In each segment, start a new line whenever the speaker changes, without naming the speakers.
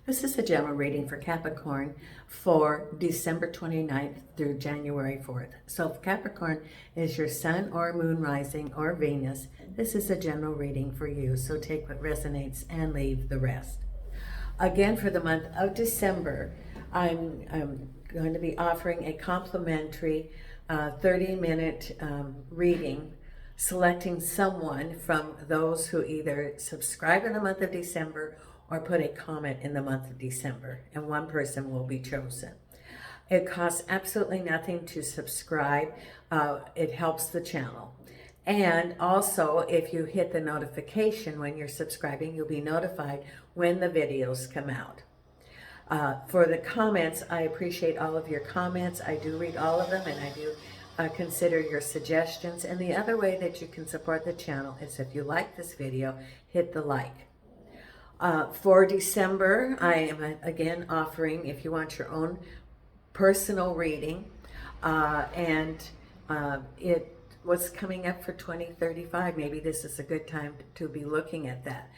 This is a general reading for Capricorn for December 29th through January 4th. So if Capricorn is your sun or moon rising or Venus, this is a general reading for you. So take what resonates and leave the rest. Again, for the month of December, I'm going to be offering a complimentary 30-minute reading, selecting someone from those who either subscribe in the month of December or put a comment in the month of December, and one person will be chosen. It costs absolutely nothing to subscribe. It helps the channel. And also, if you hit the notification when you're subscribing, you'll be notified when the videos come out. For the comments, I appreciate all of your comments. I do read all of them, and I do consider your suggestions. And the other way that you can support the channel is if you like this video, hit the like. For December, I am again offering, if you want your own personal reading, it was coming up for 2035. Maybe this is a good time to be looking at that.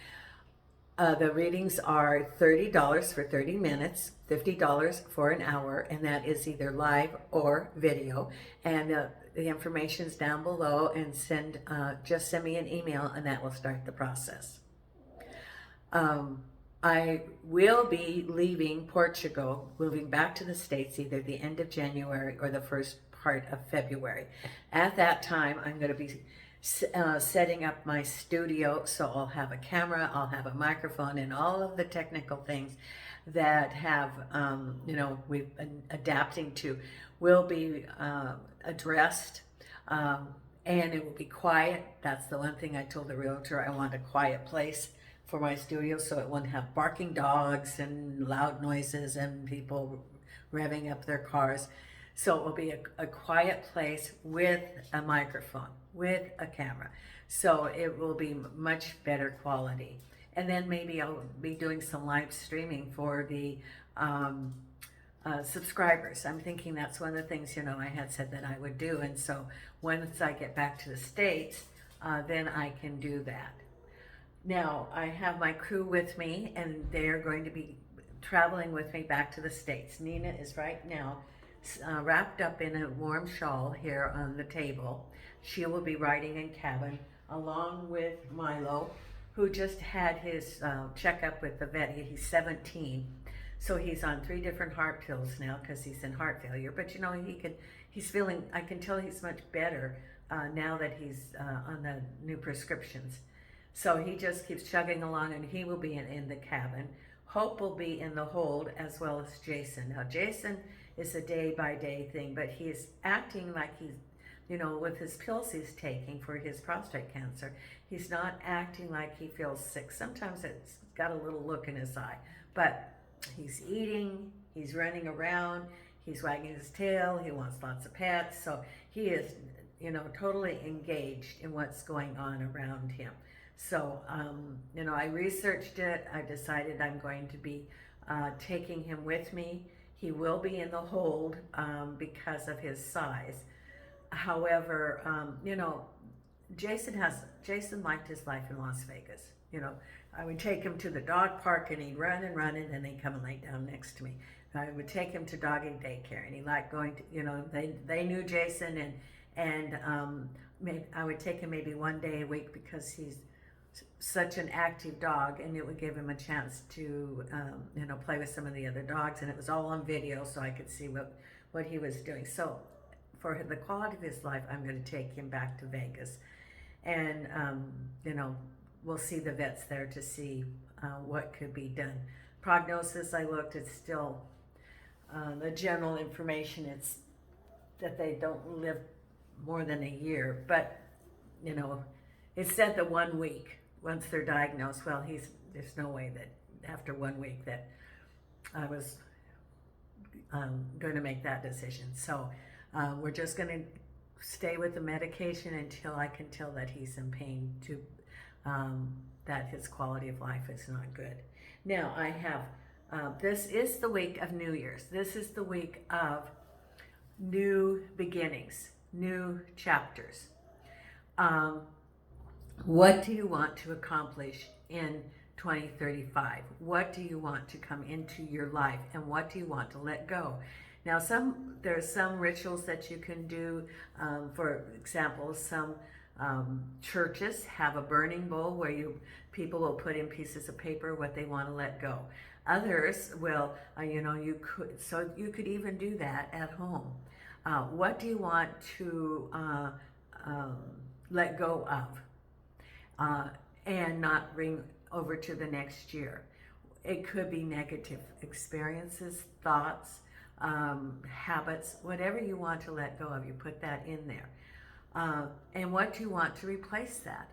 The readings are $30 for 30 minutes, $50 for an hour, and that is either live or video. And the information is down below, and just send me an email, and that will start the process. I will be leaving Portugal, moving back to the States, either the end of January or the first part of February. At that time, I'm going to be setting up my studio, so I'll have a camera, I'll have a microphone, and all of the technical things that have, we've been adapting to will be addressed, and it will be quiet. That's the one thing I told the realtor. I want a quiet place for my studio, so it won't have barking dogs and loud noises and people revving up their cars. So it will be a quiet place with a microphone, with a camera. So it will be much better quality. And then maybe I'll be doing some live streaming for the subscribers. I'm thinking that's one of the things, I had said that I would do. And so once I get back to the States, then I can do that. Now, I have my crew with me, and they're going to be traveling with me back to the States. Nina is right now wrapped up in a warm shawl here on the table. She will be riding in cabin along with Milo, who just had his checkup with the vet. He's 17, so he's on 3 different heart pills now because he's in heart failure. But he's feeling, I can tell he's much better now that he's on the new prescriptions. So he just keeps chugging along, and he will be in the cabin. Hope will be in the hold, as well as Jason. Now, Jason is a day-by-day thing, but he's acting like he's, with his pills he's taking for his prostate cancer, he's not acting like he feels sick. Sometimes it's got a little look in his eye, but he's eating, he's running around, he's wagging his tail, he wants lots of pets, so he is, totally engaged in what's going on around him. So, I researched it. I decided I'm going to be taking him with me. He will be in the hold because of his size. However, Jason liked his life in Las Vegas. I would take him to the dog park, and he'd run and run, and then he'd come and lay down next to me. I would take him to doggy daycare, and he liked going to, they knew Jason, and I would take him maybe one day a week because he's such an active dog, and it would give him a chance to play with some of the other dogs, and it was all on video, so I could see what he was doing. So for the quality of his life, I'm going to take him back to Vegas, and we'll see the vets there to see what could be done. Prognosis, I looked, it's still the general information, it's that they don't live more than a year, but it said the 1 week once they're diagnosed. Well, there's no way that after 1 week that I was going to make that decision. So we're just going to stay with the medication until I can tell that he's in pain, that his quality of life is not good. Now I have, this is the week of New Year's. This is the week of new beginnings, new chapters. What do you want to accomplish in 2035. What do you want to come into your life, and what do you want to let go? Now, there's some rituals that you can do. For example, some churches have a burning bowl where people will put in pieces of paper what they want to let go. Others will, you could even do that at home. What do you want to let go of and not bring over to the next year? It could be negative experiences, thoughts, habits, whatever you want to let go of, you put that in there. And what do you want to replace that?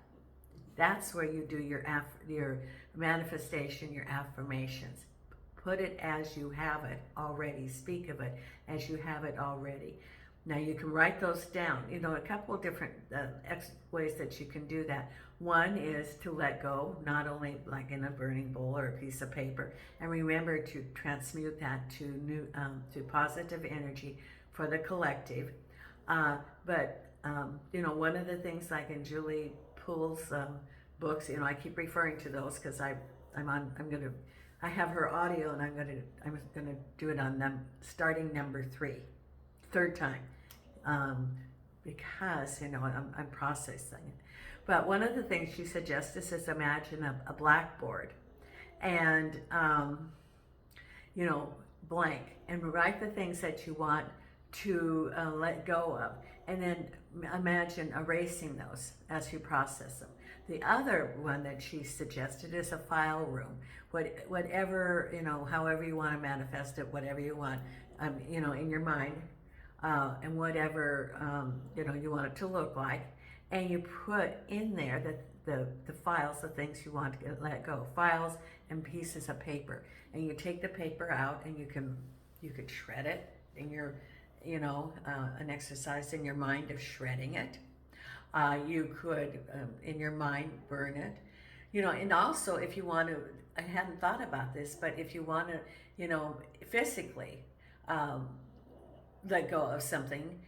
That's where you do your manifestation, your affirmations. Put it as you have it already. Speak of it as you have it already. Now you can write those down. A couple of different ways that you can do that. One is to let go, not only like in a burning bowl or a piece of paper, and remember to transmute that to positive energy for the collective. But one of the things, like in Julie Poole's books, I keep referring to those because I have her audio, and I'm gonna do it on them starting number 3, third time, because I'm processing it. But one of the things she suggests is imagine a blackboard, and blank, and write the things that you want to let go of, and then imagine erasing those as you process them. The other one that she suggested is a file room. Whatever, however you want to manifest it, whatever you want, in your mind, and whatever, you want it to look like. And you put in there the files, the things you want to let go, files and pieces of paper. And you take the paper out, and you could shred it in your, an exercise in your mind of shredding it. You could, in your mind, burn it. And also if you want to, I hadn't thought about this, but if you want to, physically let go of something,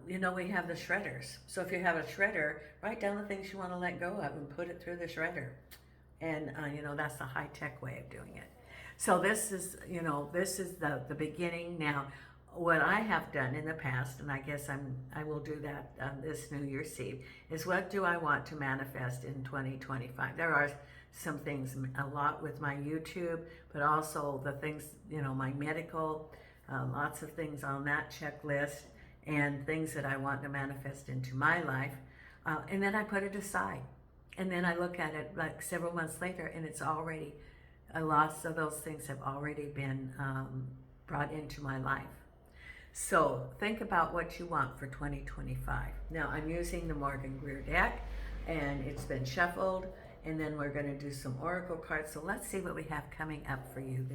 we have the shredders. So if you have a shredder, write down the things you want to let go of and put it through the shredder. And, that's the high-tech way of doing it. So this is the beginning. Now, what I have done in the past, and I guess I will do that this New Year's Eve, is what do I want to manifest in 2025? There are some things, a lot with my YouTube, but also the things, my medical, lots of things on that checklist, and things that I want to manifest into my life. And then I put it aside. And then I look at it like several months later, and it's already, lots of those things have already been brought into my life. So think about what you want for 2025. Now I'm using the Morgan Greer deck, and it's been shuffled, and then we're going to do some oracle cards. So let's see what we have coming up for you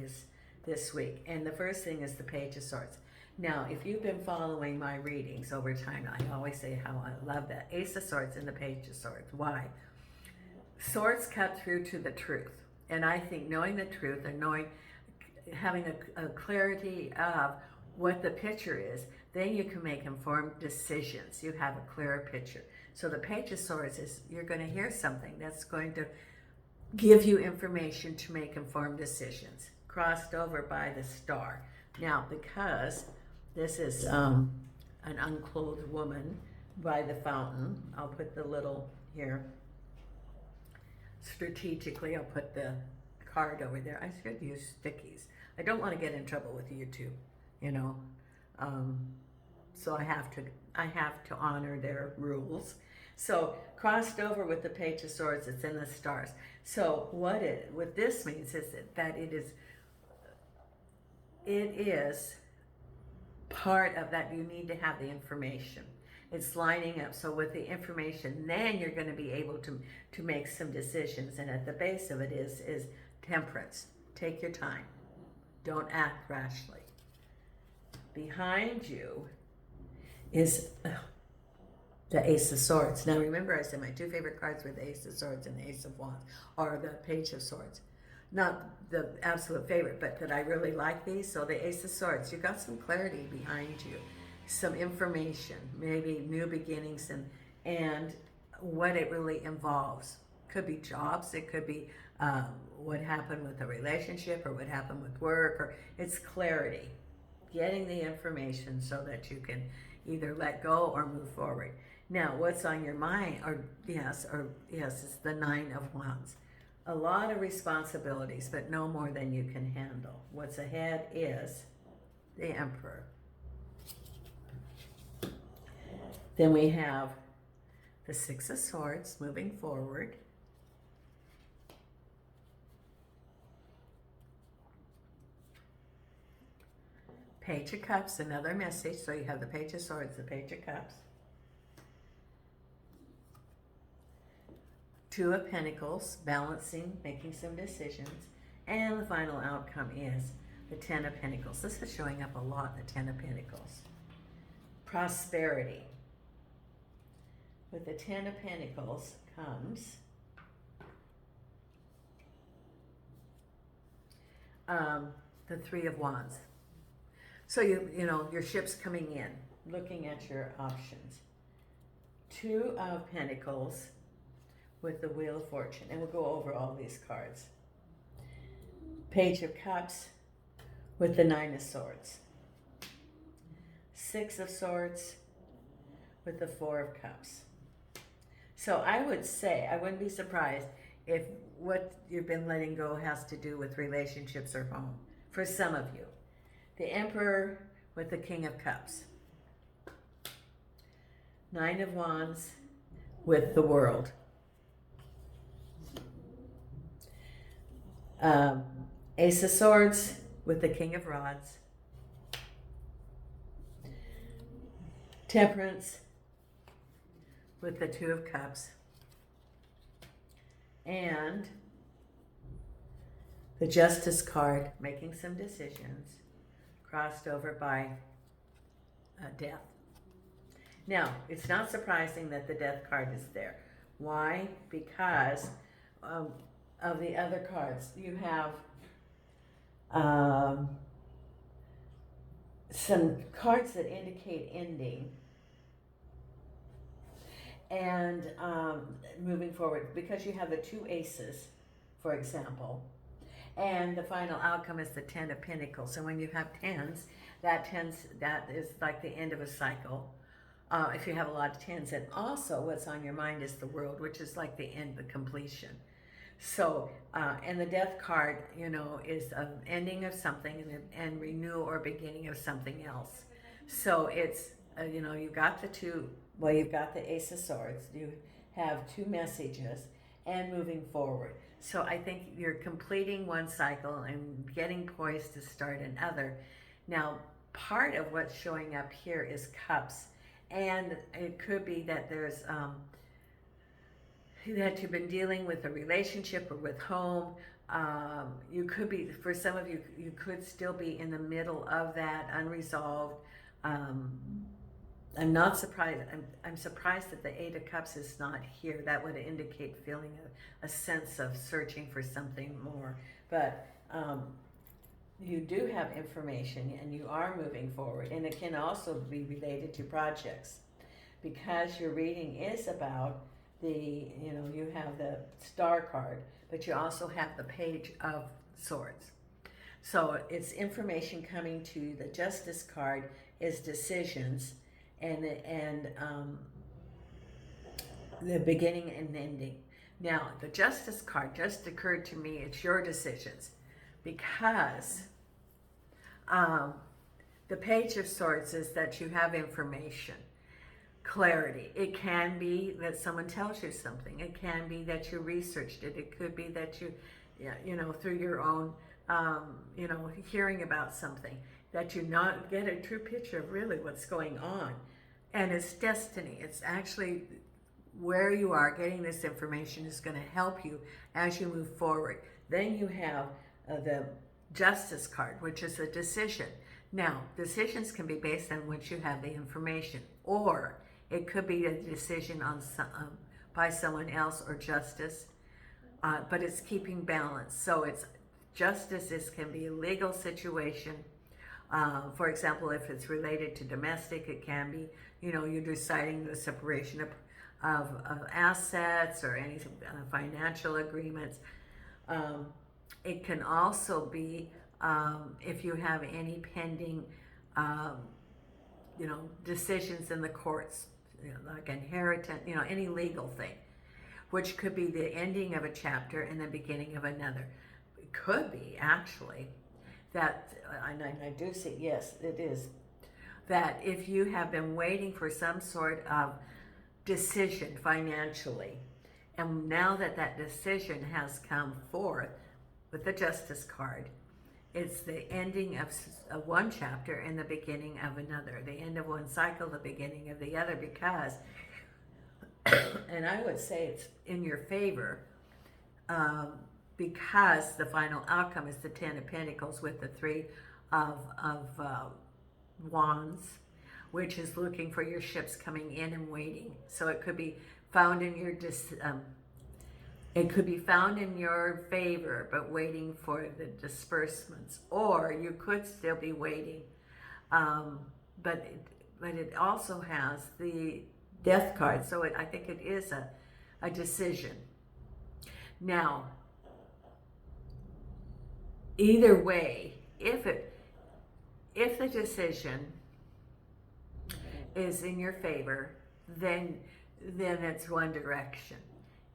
this week. And the first thing is the Page of Swords. Now, if you've been following my readings over time, I always say how I love that Ace of Swords and the Page of Swords. Why? Swords cut through to the truth. And I think knowing the truth and having a clarity of what the picture is, then you can make informed decisions. You have a clearer picture. So the Page of Swords is, you're going to hear something that's going to give you information to make informed decisions, crossed over by the Star. Now, because this is an unclothed woman by the fountain, I'll put the little here. Strategically, I'll put the card over there. I should use stickies. I don't want to get in trouble with YouTube, so I have to honor their rules. So crossed over with the Page of Swords, it's in the stars. So what this means is that it is part of that. You need to have the information. It's lining up. So with the information, then you're going to be able to make some decisions. And at the base of it is temperance. Take your time. Don't act rashly. Behind you is the Ace of Swords. Now remember, I said my two favorite cards were the Ace of Swords and the Ace of Wands, or the Page of Swords. Not the absolute favorite, but that I really like these. So the Ace of Swords, you got some clarity behind you, some information, maybe new beginnings, and what it really involves. Could be jobs, it could be what happened with the relationship or what happened with work, or it's clarity, getting the information so that you can either let go or move forward. Now, what's on your mind, or yes, it's the Nine of Wands. A lot of responsibilities, but no more than you can handle. What's ahead is the Emperor. Then we have the Six of Swords moving forward. Page of Cups, another message. So you have the Page of Swords, the Page of Cups. Two of Pentacles, balancing, making some decisions. And the final outcome is the Ten of Pentacles. This is showing up a lot, the Ten of Pentacles. Prosperity. With the Ten of Pentacles comes the Three of Wands. So you know, your ship's coming in, looking at your options. Two of Pentacles with the Wheel of Fortune, and we'll go over all these cards. Page of Cups with the Nine of Swords. Six of Swords with the Four of Cups. So I would say, I wouldn't be surprised if what you've been letting go has to do with relationships or home, for some of you. The Emperor with the King of Cups. Nine of Wands with the World. Ace of Swords with the King of Rods. Temperance with the Two of Cups. And the Justice card, making some decisions, crossed over by death. Now, it's not surprising that the Death card is there. Why? Because of the other cards. You have some cards that indicate ending and moving forward, because you have the two aces, for example, and the final outcome is the Ten of Pentacles. So when you have tens, that is like the end of a cycle. If you have a lot of tens, and also what's on your mind is the World, which is like the end, the completion. So, and the Death card, you know, is an ending of something and renewal or beginning of something else. So it's, you know, you've got the two, well, you've got the Ace of Swords, you have two messages, and moving forward. So I think you're completing one cycle and getting poised to start another. Now, part of what's showing up here is Cups, and it could be that there's that you've been dealing with a relationship or with home. You could be, for some of you, you could still be in the middle of that, unresolved. I'm not surprised. I'm surprised that the Eight of Cups is not here. That would indicate feeling a sense of searching for something more. But you do have information and you are moving forward. And it can also be related to projects, because your reading is about you know, you have the Star card, but you also have the Page of Swords. So it's information coming to the Justice card is decisions and the beginning and ending. Now, the Justice card just occurred to me, it's your decisions, because the Page of Swords is that you have information. Clarity. It can be that someone tells you something. It can be that you researched it. It could be that you know, through your own, you know, hearing about something, that you not get a true picture of really what's going on. And it's destiny. It's actually where you are getting this information is going to help you as you move forward. Then you have the Justice card, which is a decision. Now, decisions can be based on once you have the information, or it could be a decision on by someone else, or justice, but it's keeping balance. So it's justice. This can be a legal situation. For example, if it's related to domestic, it can be, you know, you're deciding the separation of assets or any financial agreements. It can also be if you have any pending, decisions in the courts, like inheritance, any legal thing, which could be the ending of a chapter and the beginning of another. It could be actually that, and I do see, yes, it is, that if you have been waiting for some sort of decision financially, and now that that decision has come forth with the Justice card, it's the ending of one chapter and the beginning of another. The end of one cycle, the beginning of the other, because, and I would say it's in your favor, because the final outcome is the Ten of Pentacles with the Three of Wands, which is looking for your ships coming in and waiting. So it could be found in your it could be found in your favor, but waiting for the disbursements, or you could still be waiting. But it also has the Death card, so I think it is a decision. Now, either way, if the decision is in your favor, then it's one direction.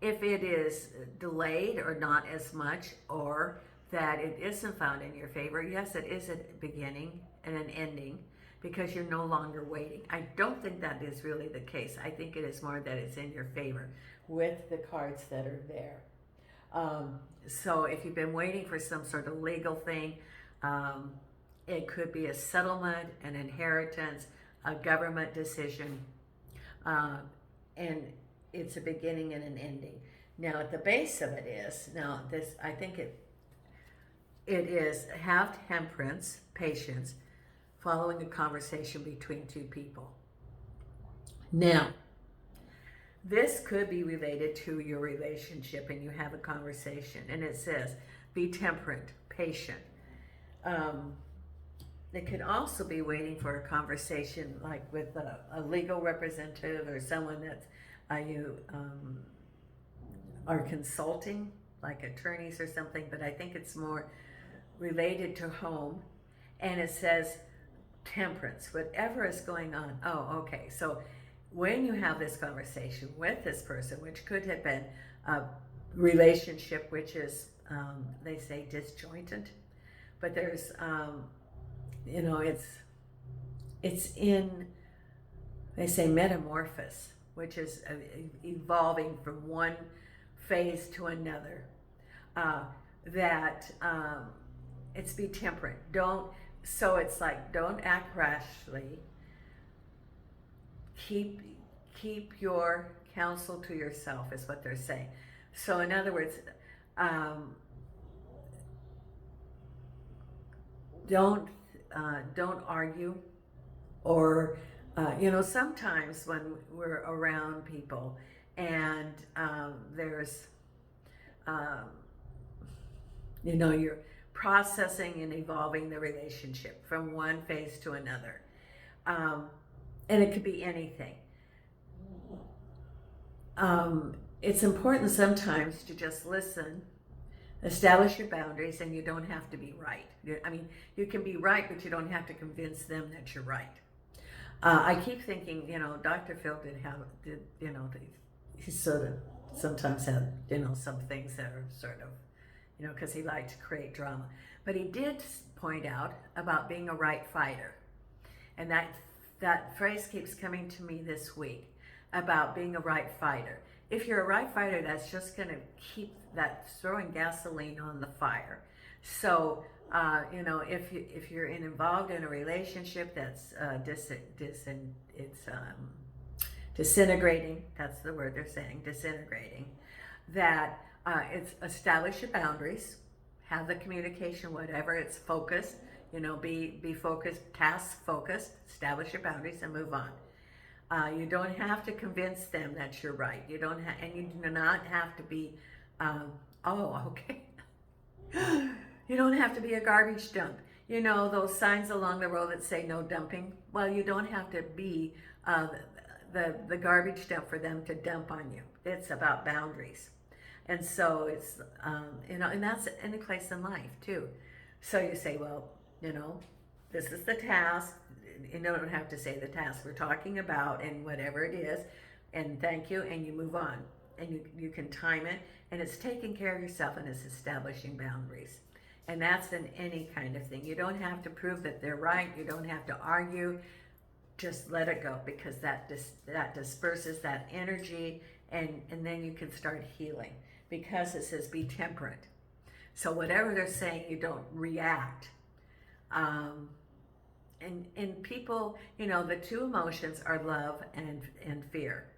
If it is delayed or not as much, or that it isn't found in your favor, yes, it is a beginning and an ending, because you're no longer waiting. I don't think that is really the case. I think it is more that it's in your favor with the cards that are there. So if you've been waiting for some sort of legal thing, it could be a settlement, an inheritance, a government decision, and it's a beginning and an ending. Now, at the base of it is, I think it is have temperance, patience, following a conversation between two people. Now, this could be related to your relationship and you have a conversation, and it says, be temperate, patient. It could also be waiting for a conversation, like with a legal representative or someone that you are consulting, like attorneys or something, but I think it's more related to home. And it says temperance, whatever is going on. Oh, okay. So when you have this conversation with this person, which could have been a relationship which is, they say disjointed, but there's, it's in, they say metamorphosis, which is evolving from one phase to another. It's be temperate. So it's like, don't act rashly. Keep your counsel to yourself, is what they're saying. So in other words, don't argue, or sometimes when we're around people and there's you're processing and evolving the relationship from one phase to another, and it could be anything. It's important sometimes to just listen, establish your boundaries, and you don't have to be right. I mean, you can be right, but you don't have to convince them that you're right. I keep thinking, Dr. Phil he sort of sometimes had, some things that are sort of, because he liked to create drama. But he did point out about being a right fighter. And that phrase keeps coming to me this week, about being a right fighter. If you're a right fighter, that's just going to keep that throwing gasoline on the fire. So, if you're involved in a relationship that's disintegrating, that's the word they're saying, disintegrating, that it's establish your boundaries, have the communication, whatever, it's focused, be focused, task focused, establish your boundaries and move on. You don't have to convince them that you're right. You don't and you do not have to be, okay. You don't have to be a garbage dump. Those signs along the road that say no dumping. Well, you don't have to be the garbage dump for them to dump on you. It's about boundaries. And so it's, and that's any place in life too. So you say, well, this is the task. You don't have to say the task we're talking about and whatever it is, and thank you, and you move on. And you can time it, and it's taking care of yourself, and it's establishing boundaries. And that's in any kind of thing. You don't have to prove that they're right. You don't have to argue. Just let it go, because that disperses that energy, and then you can start healing, because it says be temperate. So whatever they're saying, you don't react. And people, the two emotions are love and fear.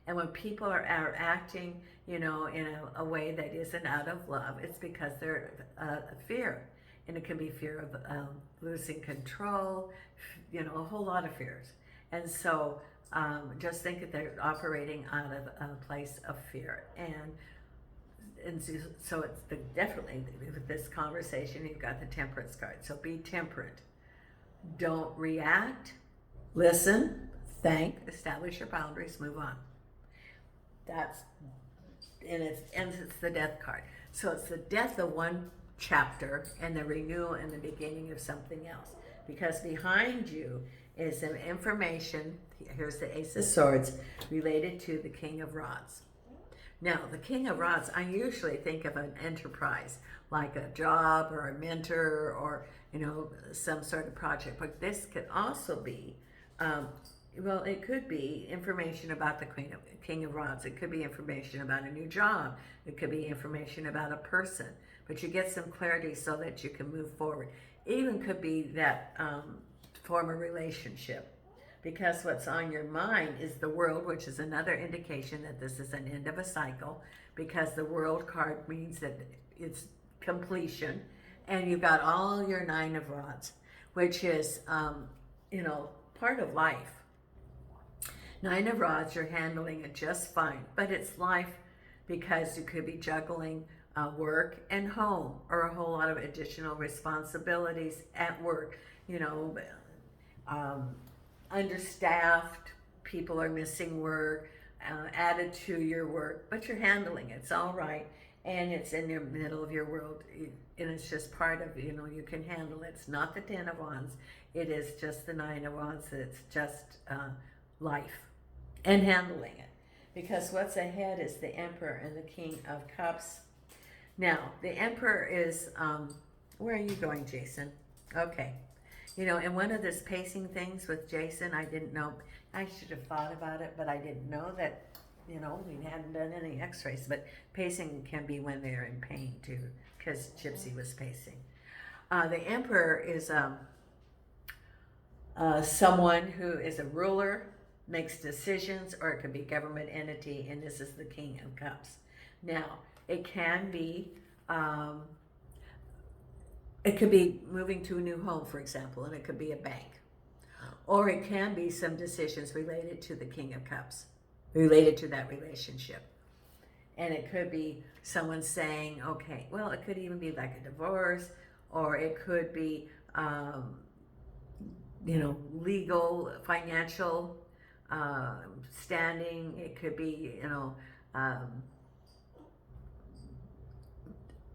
And when people are acting, in a way that isn't out of love, it's because they're fear. And it can be fear of losing control, a whole lot of fears. And so just think that they're operating out of a place of fear. And so it's definitely, with this conversation, you've got the temperance card. So be temperate. Don't react. Listen, thank, establish your boundaries, move on. It's the death card. So it's the death of one chapter and the renewal and the beginning of something else. Because behind you is some information, here's the Ace of Swords, related to the King of Rods. Now, the King of Rods, I usually think of an enterprise, like a job or a mentor or, some sort of project. But this could also be, it could be information about the King of Rods. It could be information about a new job. It could be information about a person. But you get some clarity so that you can move forward. It even could be that form a relationship. Because what's on your mind is the World, which is another indication that this is an end of a cycle, because the World card means that it's completion, and you've got all your Nine of Rods, which is, part of life. Nine of Rods, you're handling it just fine, but it's life, because you could be juggling work and home, or a whole lot of additional responsibilities at work, understaffed, people are missing work, added to your work, but you're handling it. It's all right, and it's in the middle of your world, and it's just part of, you can handle it. It's not the Ten of Wands, it is just the Nine of Wands. It's just life and handling it, because what's ahead is the Emperor and the King of Cups. Now, the Emperor is, where are you going, Jason? Okay. And one of this pacing things with Jason, I didn't know, I should have thought about it, but I didn't know that, we hadn't done any x-rays, but pacing can be when they're in pain too, because Gypsy was pacing. The Emperor is someone who is a ruler, makes decisions, or it could be a government entity, and this is the King of Cups. Now, it can be, it could be moving to a new home, for example, and it could be a bank. Or it can be some decisions related to the King of Cups, related to that relationship. And it could be someone saying, okay, well, it could even be like a divorce, or it could be, legal, financial standing. It could be,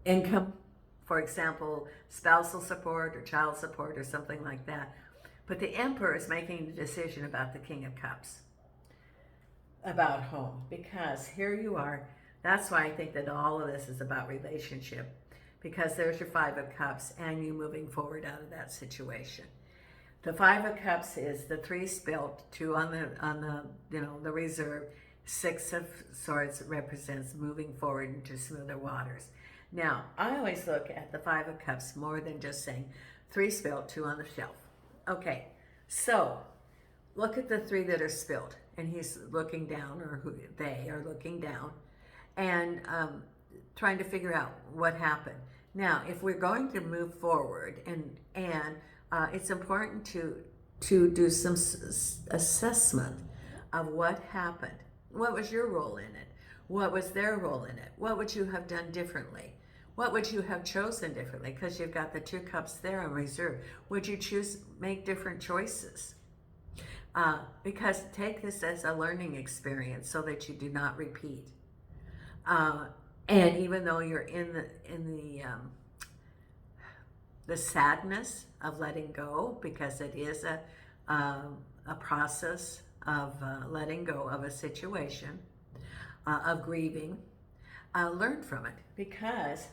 income. For example, spousal support or child support or something like that. But the Emperor is making the decision about the King of Cups, about home, because here you are. That's why I think that all of this is about relationship, because there's your Five of Cups and you moving forward out of that situation. The Five of Cups is the 3 spilt, 2 on the reserve. 6 of Swords represents moving forward into smoother waters. Now, I always look at the Five of Cups more than just saying 3 spilt, 2 on the shelf. Okay, so look at the 3 that are spilt, and he's looking down, or they are looking down, and trying to figure out what happened. Now, if we're going to move forward, and it's important to do some assessment of what happened. What was your role in it? What was their role in it? What would you have done differently? What would you have chosen differently? Because you've got the 2 cups there in reserve. Would you make different choices? Because take this as a learning experience so that you do not repeat. And even though you're in the sadness of letting go, because it is a process of letting go of a situation, of grieving, learn from it, because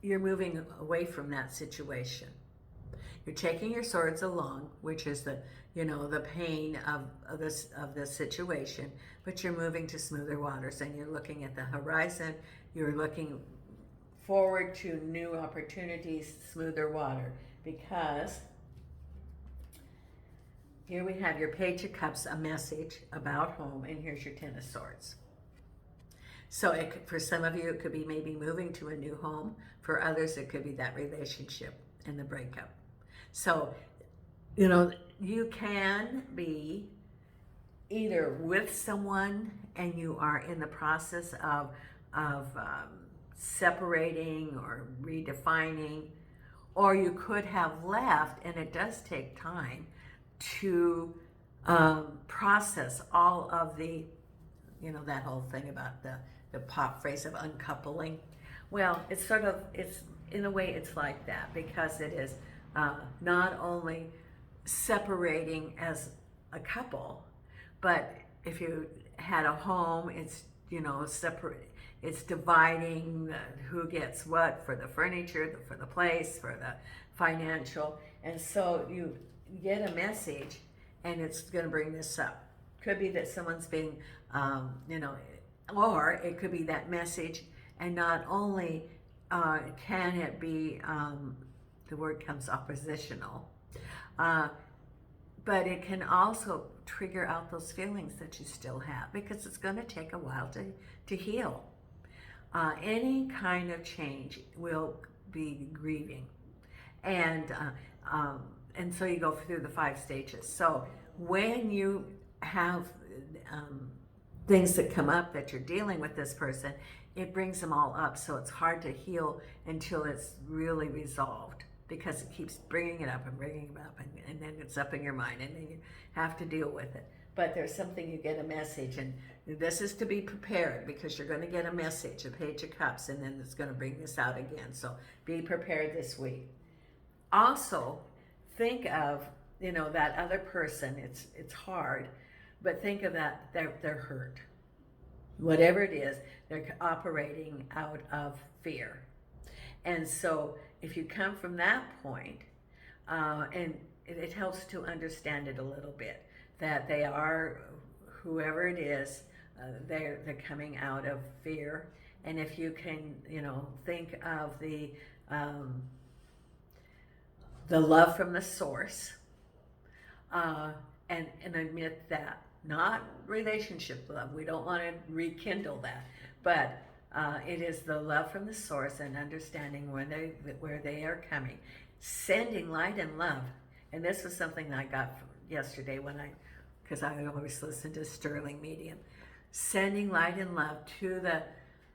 you're moving away from that situation. You're taking your swords along, which is the pain of this situation, but you're moving to smoother waters, and you're looking at the horizon. You're looking forward to new opportunities, smoother water, because here we have your Page of Cups, a message about home, and here's your Ten of Swords. So for some of you, it could be maybe moving to a new home. For others, it could be that relationship and the breakup. So, you can be either with someone and you are in the process of separating or redefining, or you could have left, and it does take time to process all of the, that whole thing about the pop phrase of uncoupling. Well, it's in a way it's like that, because it is not only separating as a couple, but if you had a home, it's separate. It's dividing who gets what for the furniture, for the place, for the financial, and so you get a message, and it's going to bring this up. Could be that someone's being, or it could be that message, and not only can it be, the word comes oppositional, but it can also trigger out those feelings that you still have, because it's going to take a while to heal. Any kind of change will be grieving, and so you go through the 5 stages. So when you have things that come up that you're dealing with this person, it brings them all up. So it's hard to heal until it's really resolved, because it keeps bringing it up and bringing it up, and then it's up in your mind, and then you have to deal with it. But there's something, you get a message, and this is to be prepared, because you're going to get a message, a Page of Cups, and then it's going to bring this out again. So be prepared this week. Also, think of, that other person. It's hard, but think of that, they're hurt. Whatever it is, they're operating out of fear. And so if you come from that point, and it helps to understand it a little bit, that they are, whoever it is, they're coming out of fear. And if you can, think of the love from the source, and admit that, not relationship love. We don't want to rekindle that, but it is the love from the source, and understanding where they are coming, sending light and love. And this was something that I got from yesterday because I always listen to Sterling Medium, sending light and love to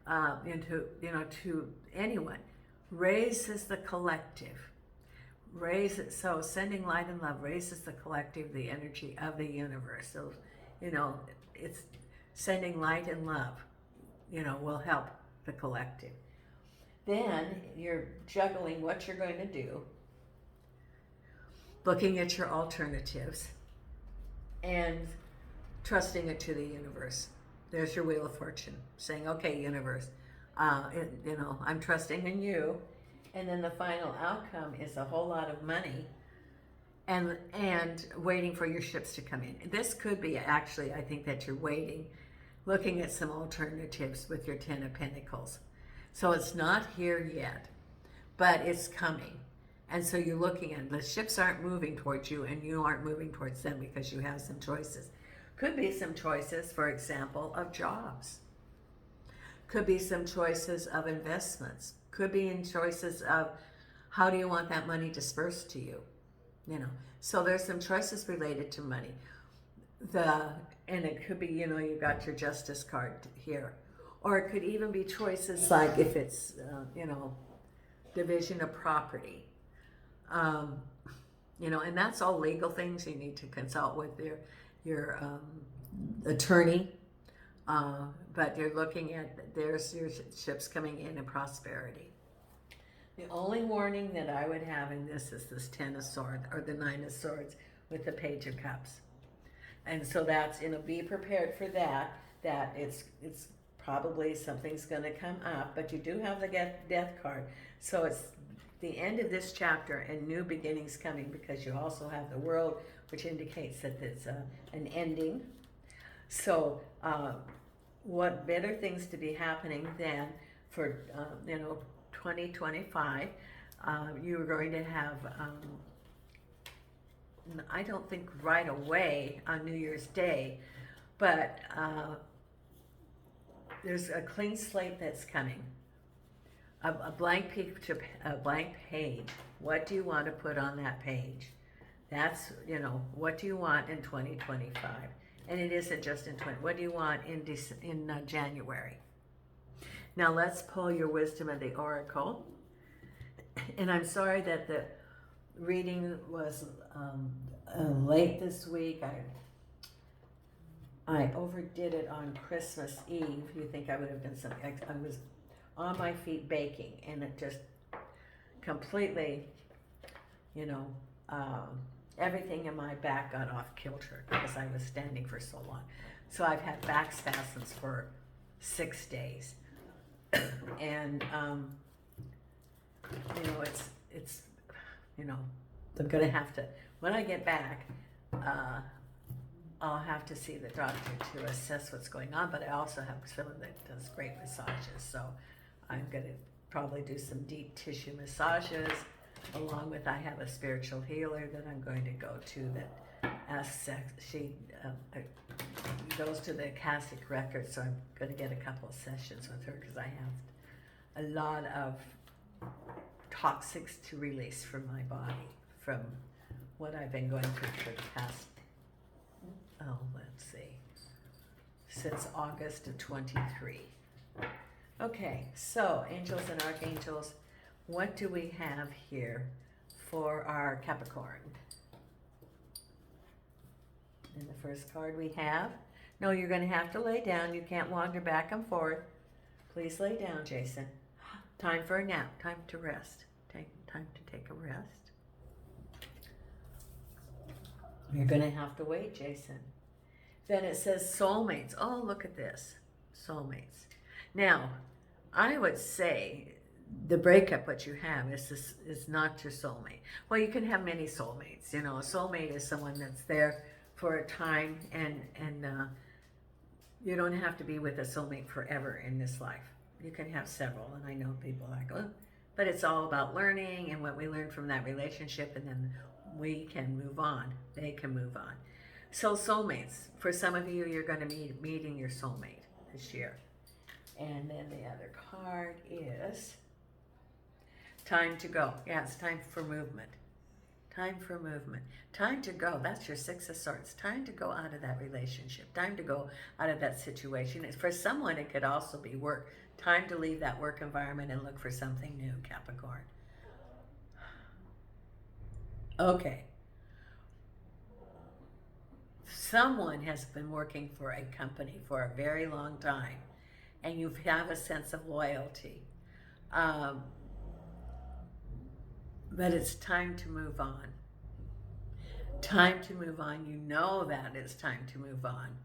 to anyone, raises the collective. So sending light and love raises the collective, the energy of the universe. So, it's sending light and love, will help the collective. Then you're juggling what you're going to do, looking at your alternatives, and trusting it to the universe. There's your Wheel of Fortune, saying, okay, universe, I'm trusting in you. And then the final outcome is a whole lot of money, and waiting for your ships to come in. This could be, actually, I think that you're waiting, looking at some alternatives with your 10 of Pentacles. So it's not here yet, but it's coming. And so you're looking at, the ships aren't moving towards you, and you aren't moving towards them, because you have some choices. Could be some choices, for example, of jobs. Could be some choices of investments. Could be in choices of how do you want that money dispersed to you. So there's some choices related to money. And it could be, you got your Justice card here. Or it could even be choices like if it's, division of property. And that's all legal things. You need to consult with your attorney But you're looking at, there's your ships coming in prosperity. The only warning that I would have in this is this Ten of Swords, or the Nine of Swords, with the Page of Cups. And so that's, be prepared for that, that it's probably something's going to come up, but you do have the Death card. So it's the end of this chapter and new beginnings coming, because you also have the World, which indicates that it's an ending. So what better things to be happening than for, 2025, you are going to have, I don't think right away on New Year's Day, but there's a clean slate that's coming. A blank page. What do you want to put on that page? That's, what do you want in 2025? And it isn't just in 20. What do you want in January? Now let's pull your Wisdom of the Oracle. And I'm sorry that the reading was late this week. I overdid it on Christmas Eve. You think I would have done something? I was on my feet baking, and it just completely, everything in my back got off kilter because I was standing for so long. So I've had back spasms for 6 days. And it's I'm gonna have to, when I get back, I'll have to see the doctor to assess what's going on, but I also have someone that does great massages, so I'm gonna probably do some deep tissue massages, along with, I have a spiritual healer that I'm going to go to that asks, she goes to the Akashic records, so I'm going to get a couple of sessions with her, because I have a lot of toxics to release from my body, from what I've been going through for the past, let's see, since August of 23. Okay, so angels and archangels, what do we have here for our Capricorn? And the first card we have, no, you're going to have to lay down. You can't wander back and forth. Please lay down, Jason. Time for a nap. Time to rest. Time to take a rest. You're going to have to wait, Jason. Then it says soulmates. Oh, look at this. Soulmates. Now, I would say the breakup what you have is not your soulmate. Well, you can have many soulmates. A soulmate is someone that's there for a time, and you don't have to be with a soulmate forever in this life. You can have several, and I know people like, oh, but it's all about learning and what we learn from that relationship, and then we can move on. They can move on. So soulmates, for some of you, you're going to be meeting your soulmate this year. And then the other card is time to go. Yeah, it's time for movement. Time for movement. Time to go. That's your Six of Swords. Time to go out of that relationship. Time to go out of that situation. For someone, it could also be work. Time to leave that work environment and look for something new, Capricorn. Okay. Someone has been working for a company for a very long time, and you have a sense of loyalty. But it's time to move on. Time to move on. You know that it's time to move on.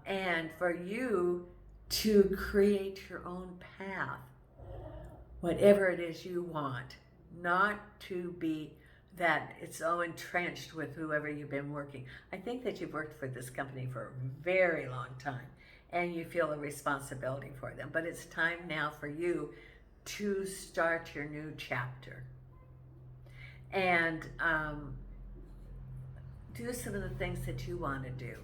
And for you to create your own path, whatever it is you want, not to be that it's so entrenched with whoever you've been working. I think that you've worked for this company for a very long time, and you feel a responsibility for them. But it's time now for you to start your new chapter. And do some of the things that you want to do.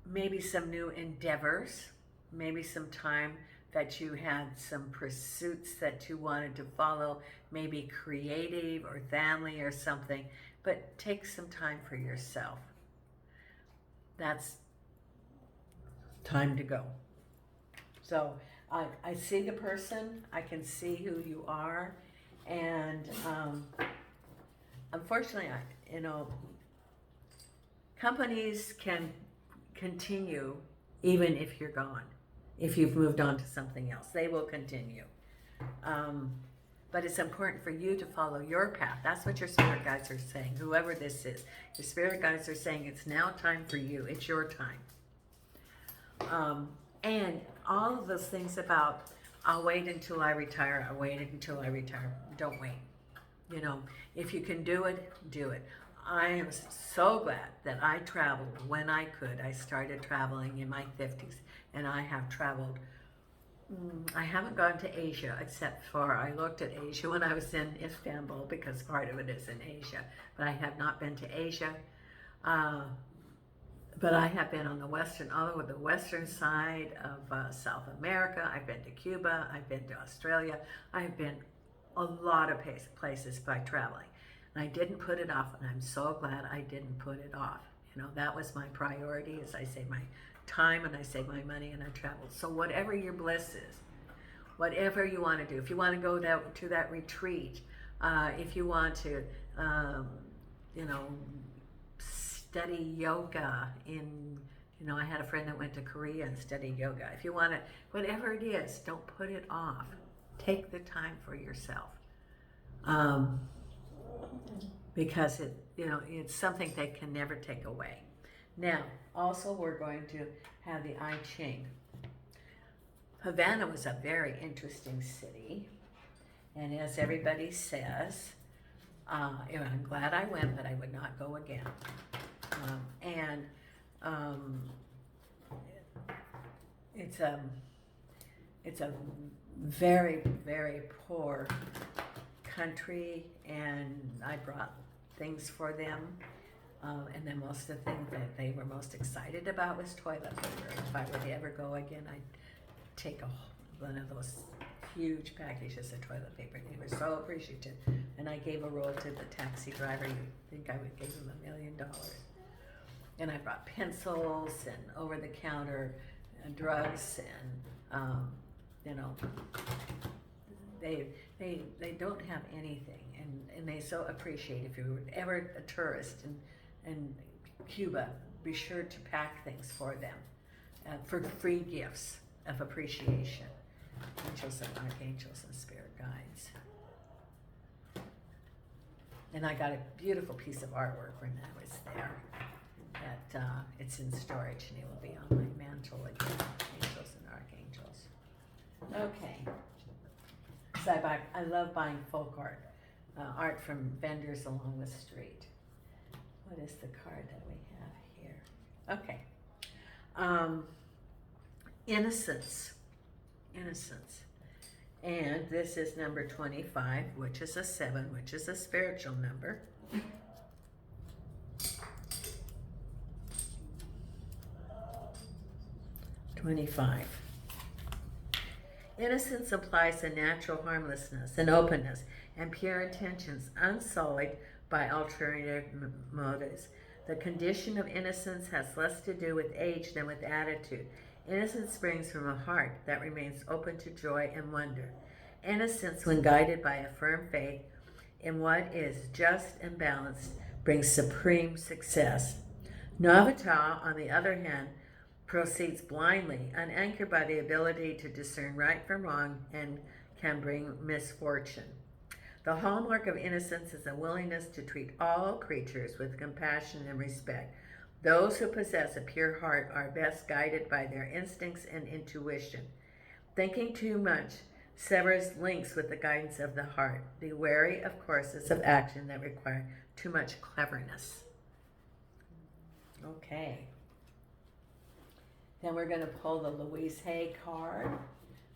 Maybe some new endeavors, maybe some time that you had some pursuits that you wanted to follow, maybe creative or family or something, but take some time for yourself. That's time to go. So I see the person, I can see who you are, and unfortunately, companies can continue even if you're gone. If you've moved on to something else, they will continue. But it's important for you to follow your path. That's what your spirit guides are saying, whoever this is. Your spirit guides are saying it's now time for you. It's your time. And all of those things about, I'll wait until I retire. I'll wait until I retire. Don't wait. You know, if you can do it, do it. I am so glad that I traveled when I could. I started traveling in my 50s, and I have traveled. I haven't gone to Asia, except for I looked at Asia when I was in Istanbul, because part of it is in Asia. But I have not been to Asia. But I have been on the all over the western side of South America. I've been to Cuba. I've been to Australia. I've been a lot of places by traveling. And I didn't put it off, and I'm so glad I didn't put it off. You know, that was my priority, as I say, my time, and I save my money, and I traveled. So whatever your bliss is, whatever you want to do, if you want to go to that retreat, if you want to, you know, study yoga I had a friend that went to Korea and studied yoga. If you want to, whatever it is, don't put it off. Take the time for yourself. Because it's something they can never take away. Now, also we're going to have the I Ching. Havana was a very interesting city, and as everybody says, I'm glad I went, but I would not go again. It's a very, very poor country, and I brought things for them. And then most of the thing that they were most excited about was toilet paper. If I would ever go again, I'd take one of those huge packages of toilet paper. They were so appreciative. And I gave a roll to the taxi driver. You'd think I would give him $1 million. And I brought pencils and over-the-counter drugs, and they don't have anything, and they so appreciate. If you were ever a tourist in Cuba, be sure to pack things for them for free gifts of appreciation. Angels and archangels and spirit guides. And I got a beautiful piece of artwork when I was there. It's in storage, and it will be on my mantle again. Angels and archangels. Okay. So I love buying folk art from vendors along the street. What is the card that we have here? Okay. Innocence. And this is number 25, which is a 7, which is a spiritual number. Innocence implies a natural harmlessness and openness and pure intentions, unsullied by ulterior motives. The condition of innocence has less to do with age than with attitude. Innocence springs from a heart that remains open to joy and wonder. Innocence, when guided by a firm faith in what is just and balanced, brings supreme success. Naivete, on the other hand, proceeds blindly, unanchored by the ability to discern right from wrong, and can bring misfortune. The hallmark of innocence is a willingness to treat all creatures with compassion and respect. Those who possess a pure heart are best guided by their instincts and intuition. Thinking too much severs links with the guidance of the heart. Be wary of courses of action that require too much cleverness. Okay. Then we're going to pull the Louise Hay card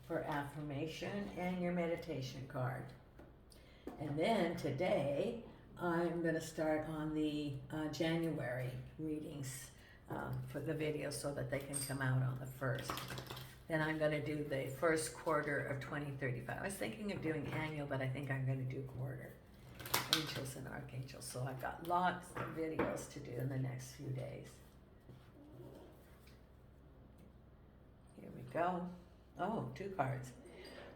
for affirmation and your meditation card. And then today, I'm going to start on the January readings for the video so that they can come out on the 1st. Then I'm going to do the first quarter of 2035. I was thinking of doing annual, but I think I'm going to do quarter. Angels and archangels. So I've got lots of videos to do in the next few days. Here we go. Oh, 2 cards.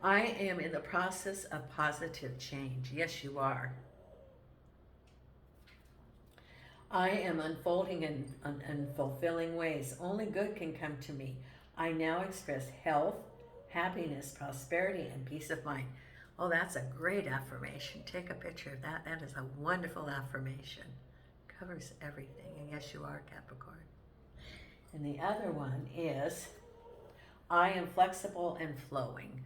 I am in the process of positive change. Yes, you are. I am unfolding in fulfilling ways. Only good can come to me. I now express health, happiness, prosperity, and peace of mind. Oh, that's a great affirmation. Take a picture of that. That is a wonderful affirmation. Covers everything. And yes, you are Capricorn. And the other one is, I am flexible and flowing.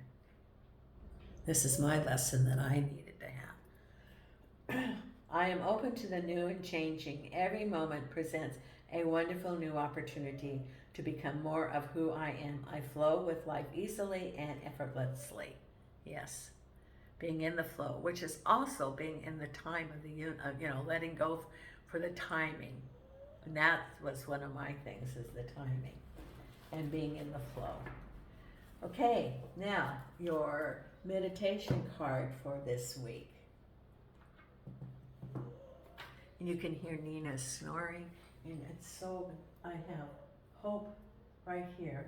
This is my lesson that I needed to have. I am open to the new and changing. Every moment presents a wonderful new opportunity to become more of who I am. I flow with life easily and effortlessly. Yes, being in the flow, which is also being in the time of the, letting go for the timing. And that was one of my things, is the timing and being in the flow. Okay, now your meditation card for this week. And you can hear Nina snoring, and it's so, I have hope right here,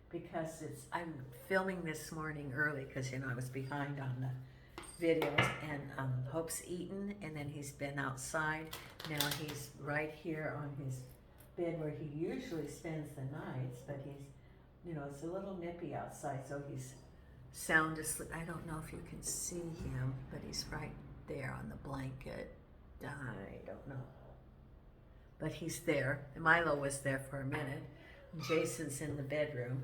because I'm filming this morning early because, I was behind on the videos, and Hope's eaten, and then he's been outside. Now he's right here on his bed where he usually spends the nights, but he's, it's a little nippy outside, so he's sound asleep. I don't know if you can see him, but he's right there on the blanket. I don't know. But he's there. Milo was there for a minute. Jason's in the bedroom.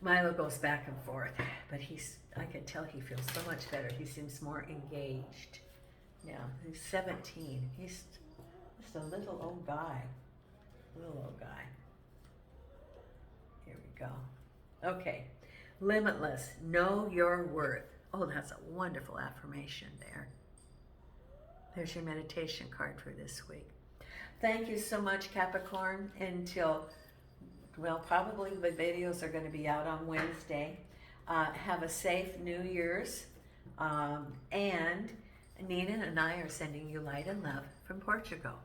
Milo goes back and forth, but I can tell he feels so much better. He seems more engaged now. He's 17. He's just a little old guy. Little old guy. Here we go. Okay. Limitless. Know your worth. Oh, that's a wonderful affirmation there. There's your meditation card for this week. Thank you so much, Capricorn. Until, probably the videos are going to be out on Wednesday. Have a safe New Year's. And Nina and I are sending you light and love from Portugal.